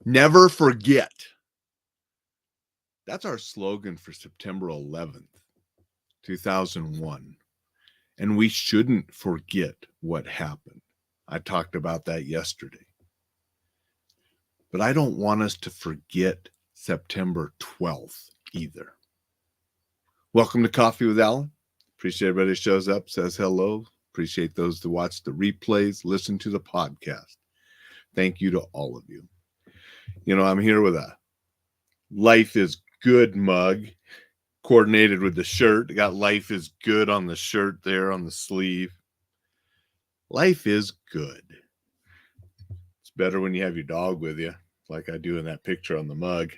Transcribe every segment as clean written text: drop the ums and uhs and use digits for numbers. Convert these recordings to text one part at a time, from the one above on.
Never forget. That's our slogan for September 11th, 2001. And we shouldn't forget what happened. I talked about that yesterday. But I don't want us to forget September 12th either. Welcome to Coffee with Alain. Appreciate everybody that shows up, says hello. Appreciate those that watch the replays, listen to the podcast. Thank you to all of you. You know, I'm here with a Life is Good mug coordinated with the shirt. Got Life is Good on the shirt there on the sleeve. Life is good. It's better when you have your dog with you, like I do in that picture on the mug.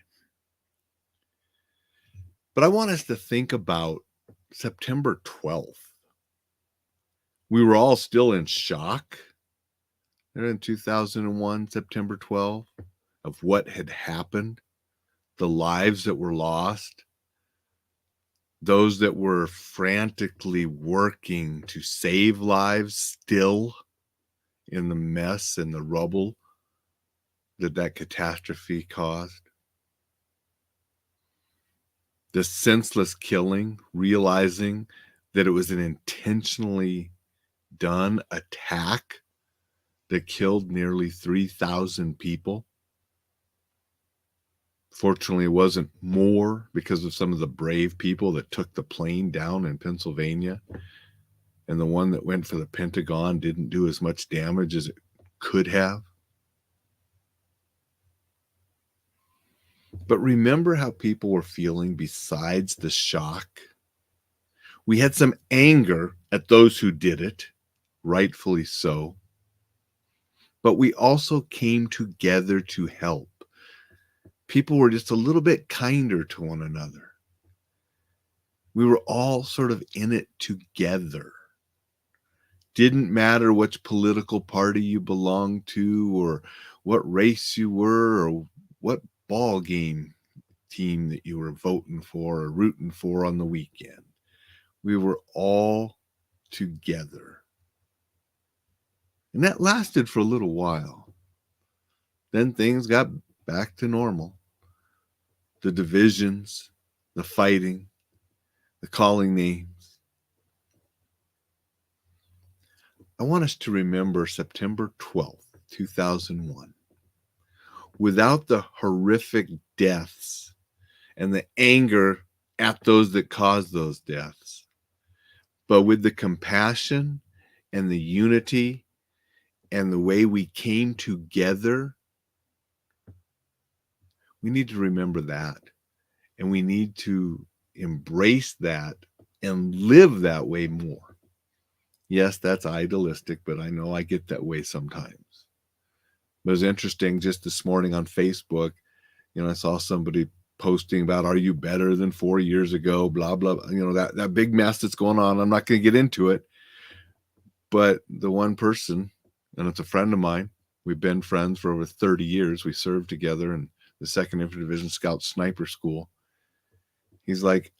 But I want us to think about September 12th. We were all still in shock in 2001, September 12th, of what had happened, the lives that were lost, those that were frantically working to save lives still in the mess and the rubble that catastrophe caused. The senseless killing, realizing that it was an intentionally done attack that killed nearly 3,000 people. Fortunately, it wasn't more because of some of the brave people that took the plane down in Pennsylvania. And the one that went for the Pentagon didn't do as much damage as it could have. But remember how people were feeling besides the shock? We had some anger at those who did it, rightfully so. But we also came together to help. People were just a little bit kinder to one another. We were all sort of in it together. Didn't matter which political party you belonged to or what race you were or what ball game team that you were voting for or rooting for on the weekend. We were all together. And that lasted for a little while. Then things got back to normal. The divisions, the fighting, the calling names. I want us to remember September 12th, 2001. Without the horrific deaths and the anger at those that caused those deaths, but with the compassion and the unity and the way we came together, we need to remember that. And we need to embrace that and live that way more. Yes, that's idealistic, but I know I get that way sometimes. But it was interesting just this morning on Facebook, I saw somebody posting about, are you better than 4 years ago, blah, blah, that big mess that's going on. I'm not going to get into it. But the one person, and it's a friend of mine, we've been friends for over 30 years. We served together in the 2nd Infantry Division Scout Sniper School. He's like,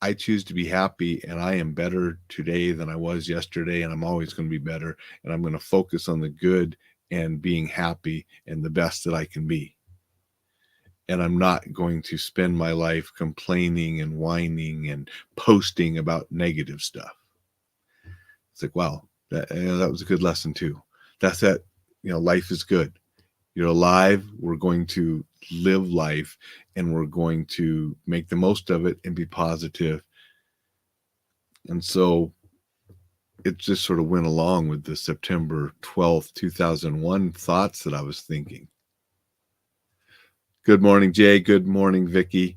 I choose to be happy, and I am better today than I was yesterday, and I'm always going to be better, and I'm going to focus on the good and being happy and the best that I can be. And I'm not going to spend my life complaining and whining and posting about negative stuff. It's like, wow, that was a good lesson too. That's that, life is good. You're alive. We're going to live life, and we're going to make the most of it and be positive. And so it just sort of went along with the September 12th, 2001 thoughts that I was thinking. Good morning, Jay. Good morning, Vicky.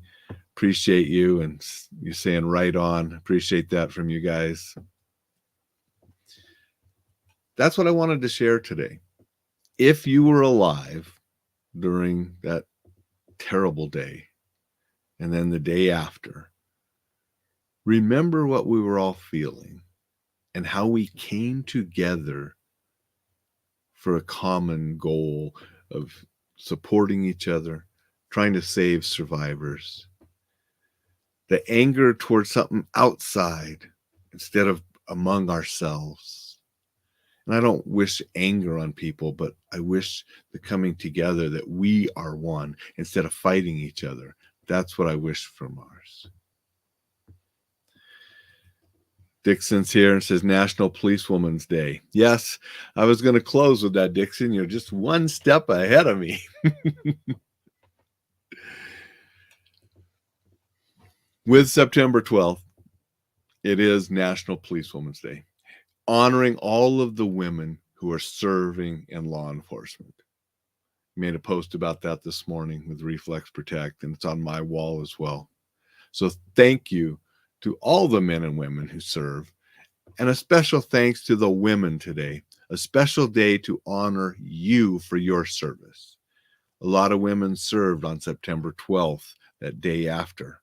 Appreciate you and you saying right on. Appreciate that from you guys. That's what I wanted to share today. If you were alive during that terrible day and then the day after, remember what we were all feeling and how we came together for a common goal of supporting each other, trying to save survivors. The anger towards something outside instead of among ourselves. And I don't wish anger on people, but I wish the coming together that we are one instead of fighting each other. That's what I wish from ours. Dixon's here and says National Policewoman's Day. Yes, I was going to close with that, Dixon. You're just one step ahead of me. With September 12th, it is National Policewoman's Day, honoring all of the women who are serving in law enforcement. Made a post about that this morning with Reflex Protect, and it's on my wall as well. So thank you to all the men and women who serve, and a special thanks to the women today, a special day to honor you for your service. A lot of women served on September 12th, that day after.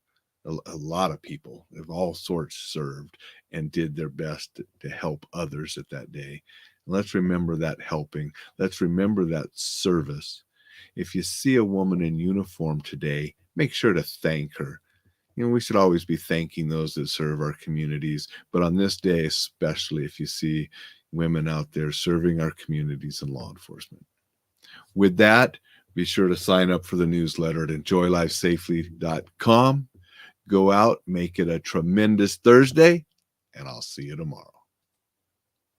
A lot of people of all sorts served and did their best to help others at that day. And let's remember that helping. Let's remember that service. If you see a woman in uniform today, make sure to thank her. You know, we should always be thanking those that serve our communities, but on this day, especially if you see women out there serving our communities in law enforcement. With that, be sure to sign up for the newsletter at enjoylifesafely.com. Go out, make it a tremendous Thursday, and I'll see you tomorrow.